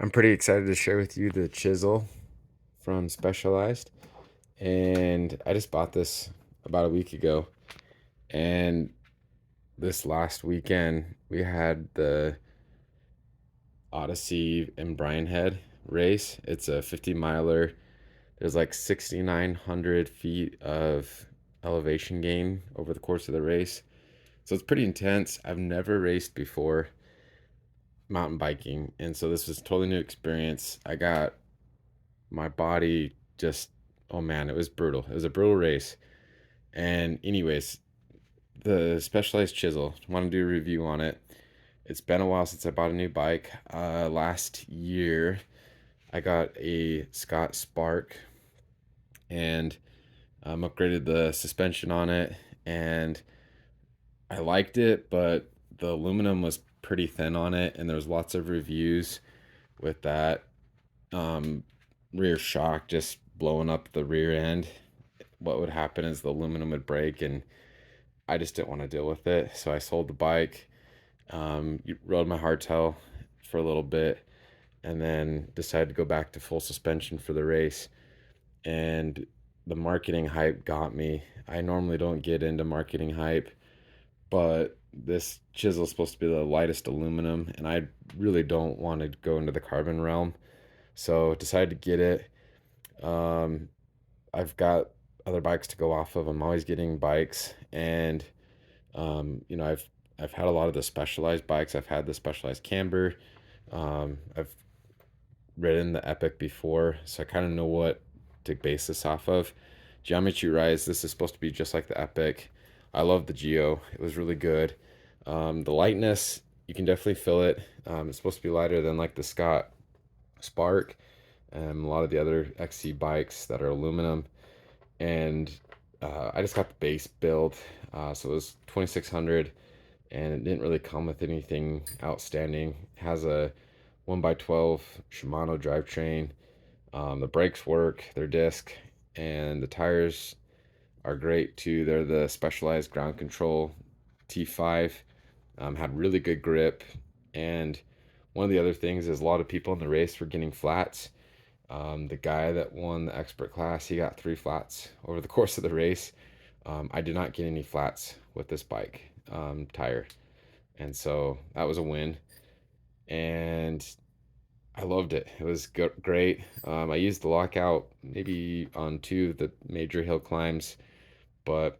I'm pretty excited to share with you the Chisel from Specialized. And I just bought this about a week ago. And this last weekend, we had the Odyssey and Bryan Head race. It's a 50 miler. There's like 6,900 feet of elevation gain over the course of the race. So it's pretty intense. I've never raced before mountain biking. And so this was a totally new experience. I got my body just, oh man, it was brutal. It was a brutal race. And anyways, the Specialized Chisel, want to do a review on it. It's been a while since I bought a new bike. Last year I got a Scott Spark and upgraded the suspension on it, and I liked it, but the aluminum was pretty thin on it, and there was lots of reviews with that um, rear shock just blowing up the rear end. What would happen is the aluminum would break, and I just didn't want to deal with it. So I sold the bike, rode my hardtail for a little bit, and then decided to go back to full suspension for the race. And the marketing hype got me. I normally don't get into marketing hype, but this chisel is supposed to be the lightest aluminum, and I really don't want to go into the carbon realm. So decided to get it. Um, I've got other bikes to go off of. I'm always getting bikes, and I've had a lot of the Specialized bikes. I've had the Specialized Camber. I've ridden the Epic before, so I kind of know what to base this off of. Geometry Rise, this is supposed to be just like the Epic. I love the Geo. It was really good. The lightness, you can definitely feel it. It's supposed to be lighter than like the Scott Spark and a lot of the other XC bikes that are aluminum. And I just got the base build, so it was 2600, and it didn't really come with anything outstanding. It has a 1x12 Shimano drivetrain. The brakes work, they're disc, and the tires are great too. They're the Specialized ground control T5. Had really good grip, and one of the other things is a lot of people in the race were getting flats. The guy that won the expert class, he got 3 flats over the course of the race. I did not get any flats with this bike tire, and so that was a win. And I loved it. It was great. I used the lockout maybe on 2 of the major hill climbs, but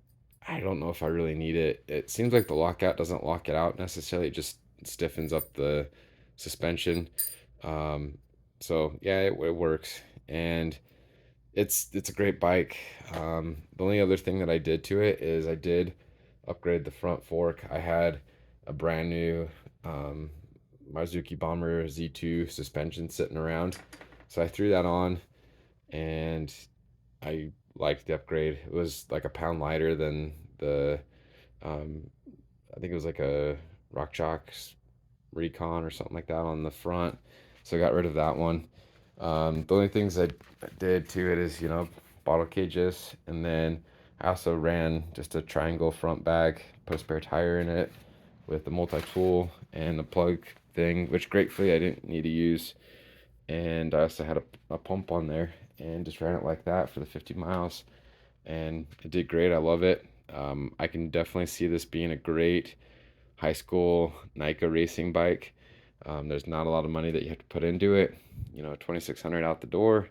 I don't know if I really need it. It seems like the lockout doesn't lock it out necessarily. It just stiffens up the suspension. Um, so yeah, it works, and it's a great bike. The only other thing that I did to it is I did upgrade the front fork. I had a brand new um, Mizuki Bomber Z2 suspension sitting around, so I threw that on, and I liked the upgrade. It was like a pound lighter than the um, I think it was like a Rock Chalk Recon or something like that on the front. So I got rid of that one. The only things I did to it is, bottle cages. And then I also ran just a triangle front bag, put a spare tire in it with a multi-tool and a plug thing, which gratefully I didn't need to use. And I also had a pump on there and just ran it like that for the 50 miles. And it did great. I love it. I can definitely see this being a great high school NICA racing bike. There's not a lot of money that you have to put into it. 2,600 out the door,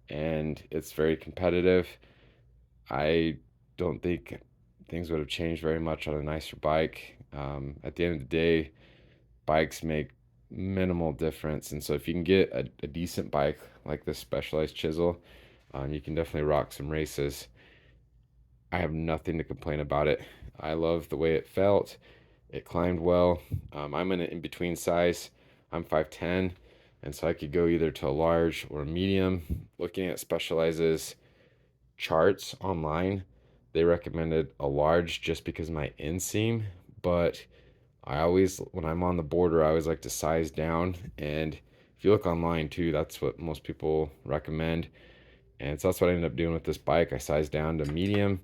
and it's very competitive. I don't think things would have changed very much on a nicer bike. At the end of the day, bikes make minimal difference, and so if you can get a decent bike like this Specialized Chisel, you can definitely rock some races. I have nothing to complain about it. I love the way it felt. It climbed well. I'm in an in-between size. I'm 5'10", and so I could go either to a large or a medium. Looking at Specializes charts online, they recommended a large just because of my inseam, but I always, when I'm on the border, I always like to size down. And if you look online too, that's what most people recommend. And so that's what I ended up doing with this bike. I sized down to medium.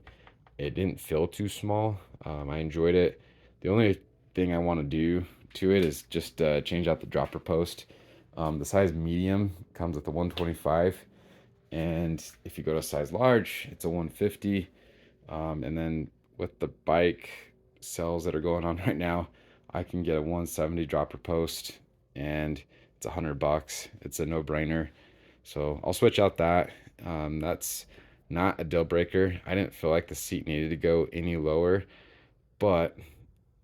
It didn't feel too small. I enjoyed it. The only thing I want to do to it is just change out the dropper post. The size medium comes with a 125, and if you go to size large, it's a 150. And then with the bike sales that are going on right now, I can get a 170 dropper post, and it's $100. It's a no-brainer. So I'll switch out that. That's not a deal breaker. I didn't feel like the seat needed to go any lower, but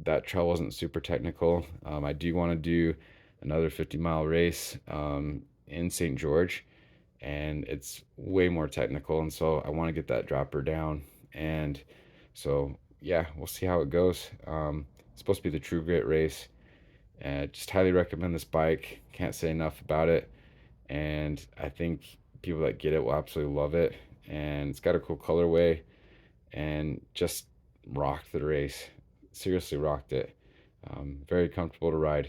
that trail wasn't super technical. I do want to do another 50-mile race in St. George, and it's way more technical. And so I want to get that dropper down. And so, yeah, we'll see how it goes. It's supposed to be the True Grit race. And just highly recommend this bike. Can't say enough about it. And I think people that get it will absolutely love it. And it's got a cool colorway and just rocked the race. Seriously rocked it. Very comfortable to ride.